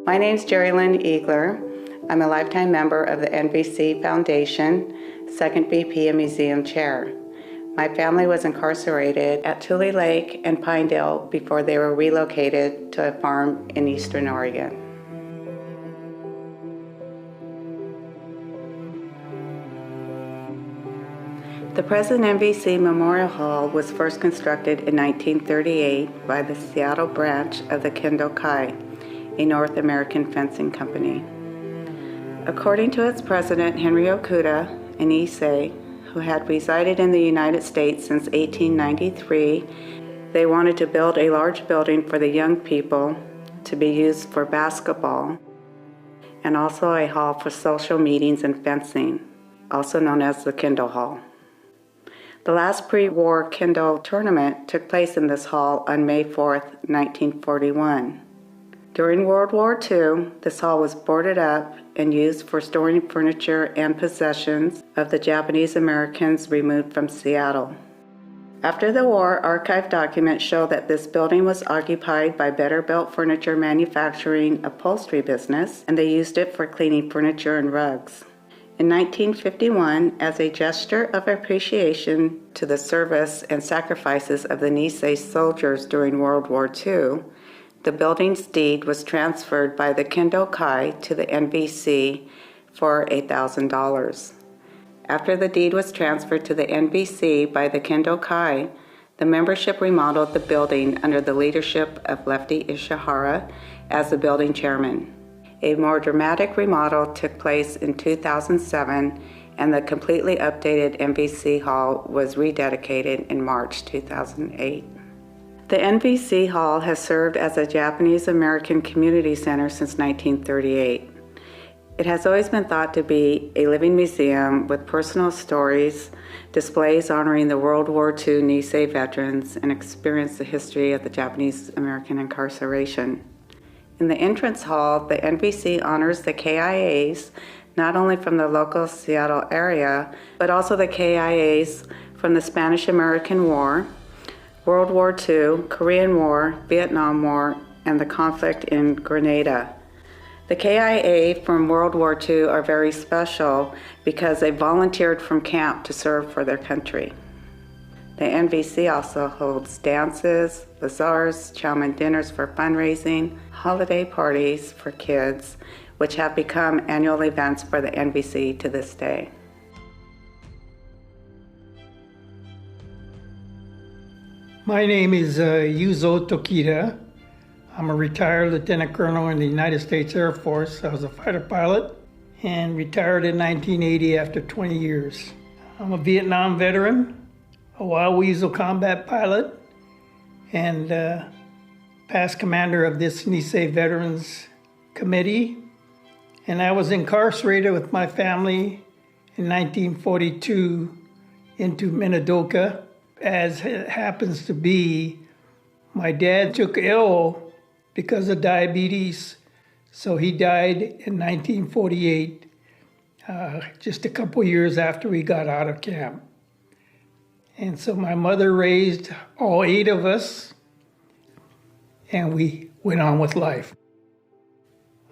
My name's Jerry Lynn Eagler. I'm a lifetime member of the NVC Foundation, second VP and museum chair. My family was incarcerated at Tule Lake and Pinedale before they were relocated to a farm in Eastern Oregon. The present NVC Memorial Hall was first constructed in 1938 by the Seattle branch of the Kindle Hall, a North American fencing company. According to its president, Henry Okuda, an Nisei, who had resided in the United States since 1893, they wanted to build a large building for the young people to be used for basketball, and also a hall for social meetings and fencing, also known as the Kindle Hall. The last pre-war Kindle tournament took place in this hall on May 4, 1941. During World War II, this hall was boarded up and used for storing furniture and possessions of the Japanese Americans removed from Seattle. After the war, archive documents show that this building was occupied by Better-Built Furniture Manufacturing upholstery business, and they used it for cleaning furniture and rugs. In 1951, as a gesture of appreciation to the service and sacrifices of the Nisei soldiers during World War II, the building's deed was transferred by the Kindle Hall to the NVC for $1,000. After the deed was transferred to the NVC by the Kindle Hall, the membership remodeled the building under the leadership of Lefty Ishihara as the building chairman. A more dramatic remodel took place in 2007, and the completely updated NVC Hall was rededicated in March 2008. The NVC Hall has served as a Japanese American community center since 1938. It has always been thought to be a living museum with personal stories, displays honoring the World War II Nisei veterans, and experience the history of the Japanese American incarceration. In the entrance hall, the NVC honors the KIAs, not only from the local Seattle area, but also the KIAs from the Spanish-American War, World War II, Korean War, Vietnam War, and the conflict in Grenada. The KIA from World War II are very special because they volunteered from camp to serve for their country. The NVC also holds dances, bazaars, chow-mein dinners for fundraising, holiday parties for kids, which have become annual events for the NVC to this day. My name is Yuzo Tokita. I'm a retired lieutenant colonel in the United States Air Force. I was a fighter pilot and retired in 1980 after 20 years. I'm a Vietnam veteran, a Wild Weasel combat pilot, and past commander of this Nisei Veterans Committee. And I was incarcerated with my family in 1942 into Meadow. As it happens to be, my dad took ill because of diabetes, so he died in 1948, just a couple years after we got out of camp. And so my mother raised all 8 of us, and we went on with life.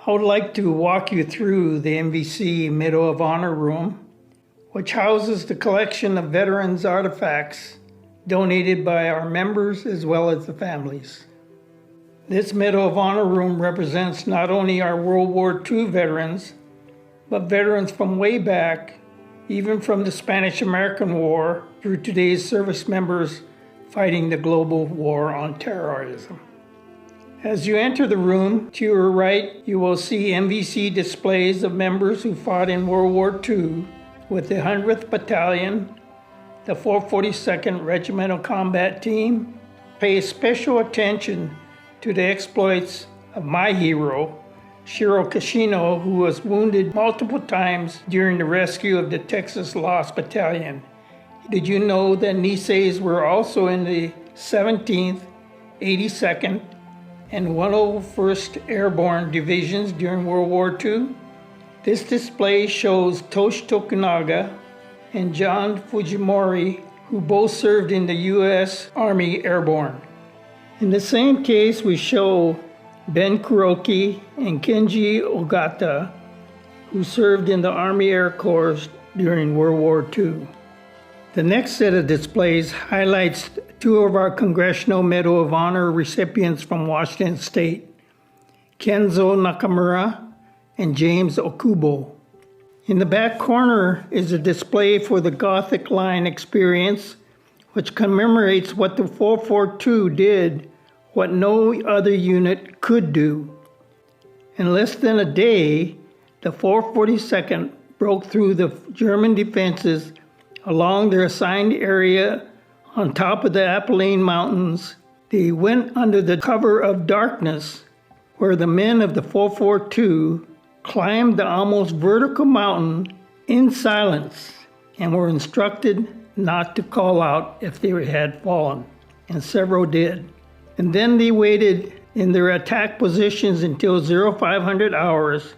I would like to walk you through the NVC Medal of Honor room, which houses the collection of veterans' artifacts donated by our members as well as the families. This Medal of Honor room represents not only our World War II veterans, but veterans from way back, even from the Spanish-American War through today's service members fighting the global war on terrorism. As you enter the room, to your right, you will see MVC displays of members who fought in World War II with the 100th Battalion, the 442nd Regimental Combat Team. Pay special attention to the exploits of my hero, Shiro Kashino, who was wounded multiple times during the rescue of the Texas Lost Battalion. Did you know that Niseis were also in the 17th, 82nd, and 101st Airborne Divisions during World War II? This display shows Toshi Tokunaga and John Fujimori, who both served in the U.S. Army Airborne. In the same case, we show Ben Kuroki, and Kenji Ogata, who served in the Army Air Corps during World War II. The next set of displays highlights two of our Congressional Medal of Honor recipients from Washington State, Kenzo Nakamura and James Okubo. In the back corner is a display for the Gothic line experience, which commemorates what the 442 did, what no other unit could do. In less than a day, the 442nd broke through the German defenses along their assigned area on top of the Apennine Mountains. They went under the cover of darkness, where the men of the 442 climbed the almost vertical mountain in silence and were instructed not to call out if they had fallen, and several did. And then they waited in their attack positions until 0500 hours,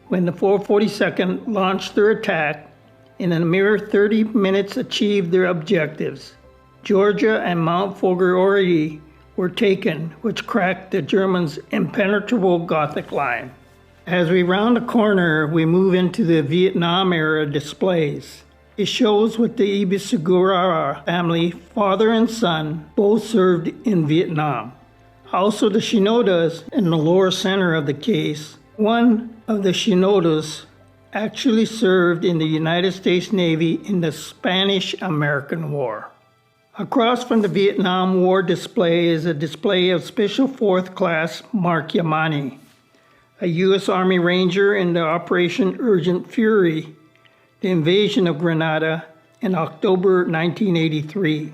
when the 442nd launched their attack. In a mere 30 minutes achieved their objectives. Georgia and Mount Figueroa were taken, which cracked the Germans' impenetrable Gothic line. As we round the corner, we move into the Vietnam-era displays. It shows what the Ibisugura family, father and son, both served in Vietnam. Also the Shinodas in the lower center of the case. One of the Shinodas actually served in the United States Navy in the Spanish-American War. Across from the Vietnam War display is a display of Special 4th Class Mark Yamani, a U.S. Army Ranger in the Operation Urgent Fury, the invasion of Grenada in October 1983.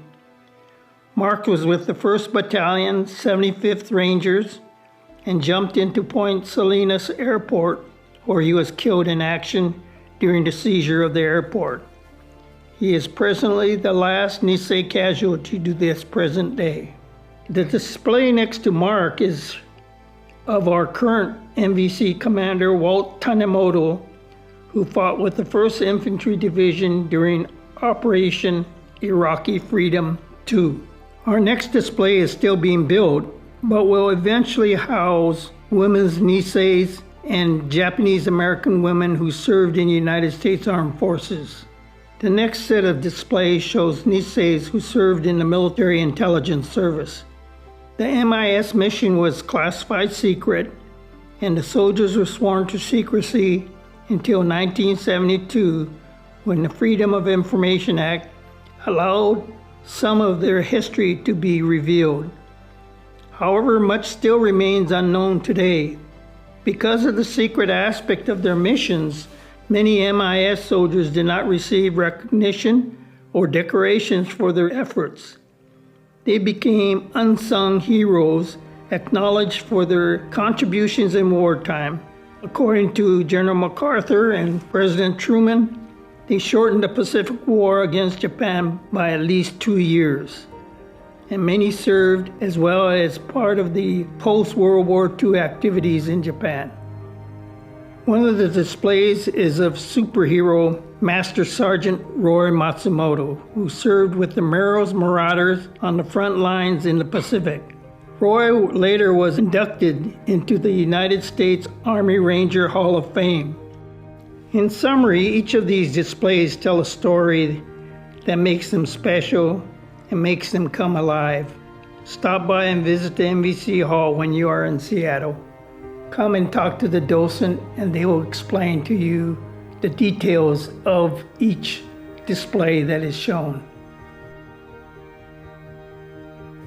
Mark was with the 1st Battalion, 75th Rangers, and jumped into Point Salinas Airport, where he was killed in action during the seizure of the airport. He is presently the last Nisei casualty to this present day. The display next to Mark is of our current NVC commander, Walt Tanimoto, who fought with the 1st Infantry Division during Operation Iraqi Freedom II. Our next display is still being built, but will eventually house women's Niseis and Japanese American women who served in the United States Armed Forces. The next set of displays shows Niseis who served in the Military Intelligence Service. The MIS mission was classified secret, and the soldiers were sworn to secrecy until 1972, when the Freedom of Information Act allowed some of their history to be revealed. However, much still remains unknown today. Because of the secret aspect of their missions, many MIS soldiers did not receive recognition or decorations for their efforts. They became unsung heroes, acknowledged for their contributions in wartime. According to General MacArthur and President Truman, they shortened the Pacific War against Japan by at least 2 years. And many served as well as part of the post-World War II activities in Japan. One of the displays is of superhero Master Sergeant Roy Matsumoto, who served with the Merrill's Marauders on the front lines in the Pacific. Roy later was inducted into the United States Army Ranger Hall of Fame. In summary, each of these displays tell a story that makes them special and makes them come alive. Stop by and visit the NVC Hall when you are in Seattle. Come and talk to the docent and they will explain to you the details of each display that is shown.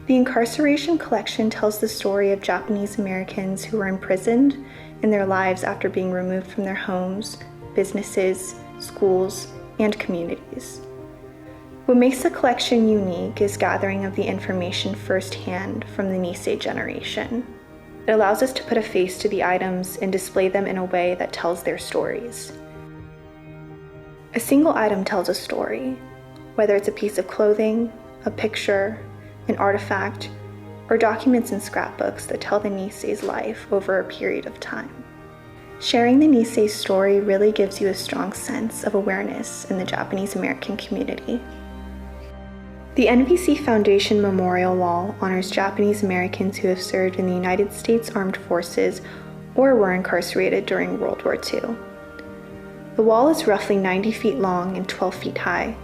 The Incarceration Collection tells the story of Japanese Americans who were imprisoned in their lives after being removed from their homes, businesses, schools, and communities. What makes the collection unique is gathering of the information firsthand from the Nisei generation. It allows us to put a face to the items and display them in a way that tells their stories. A single item tells a story, whether it's a piece of clothing, a picture, an artifact, or documents and scrapbooks that tell the Nisei's life over a period of time. Sharing the Nisei's story really gives you a strong sense of awareness in the Japanese American community. The NVC Foundation Memorial Wall honors Japanese Americans who have served in the United States Armed Forces or were incarcerated during World War II. The wall is roughly 90 feet long and 12 feet high.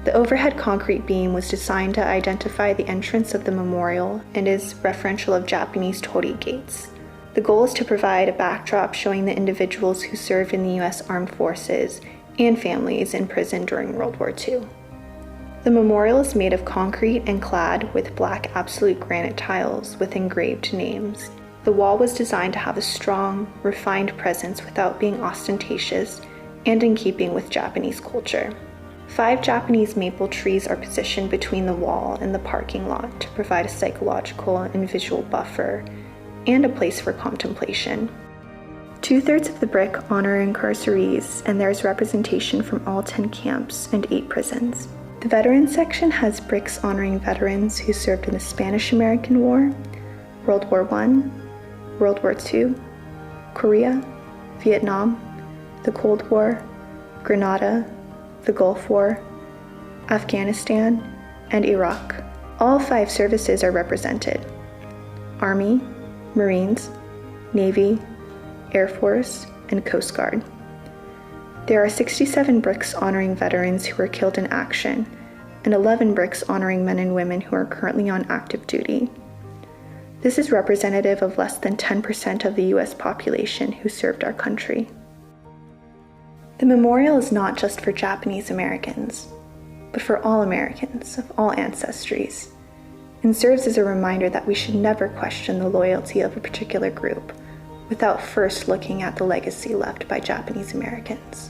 The overhead concrete beam was designed to identify the entrance of the memorial and is referential of Japanese torii gates. The goal is to provide a backdrop showing the individuals who served in the U.S. Armed Forces and families in prison during World War II. The memorial is made of concrete and clad with black absolute granite tiles with engraved names. The wall was designed to have a strong, refined presence without being ostentatious and in keeping with Japanese culture. 5 Japanese maple trees are positioned between the wall and the parking lot to provide a psychological and visual buffer and a place for contemplation. 2/3 of the brick honor incarcerees, and there is representation from all 10 camps and 8 prisons. The Veterans section has bricks honoring veterans who served in the Spanish-American War, World War I, World War II, Korea, Vietnam, the Cold War, Grenada, the Gulf War, Afghanistan, and Iraq. All 5 services are represented: Army, Marines, Navy, Air Force, and Coast Guard. There are 67 bricks honoring veterans who were killed in action, and 11 bricks honoring men and women who are currently on active duty. This is representative of less than 10% of the U.S. population who served our country. The memorial is not just for Japanese Americans, but for all Americans of all ancestries, and serves as a reminder that we should never question the loyalty of a particular group without first looking at the legacy left by Japanese Americans.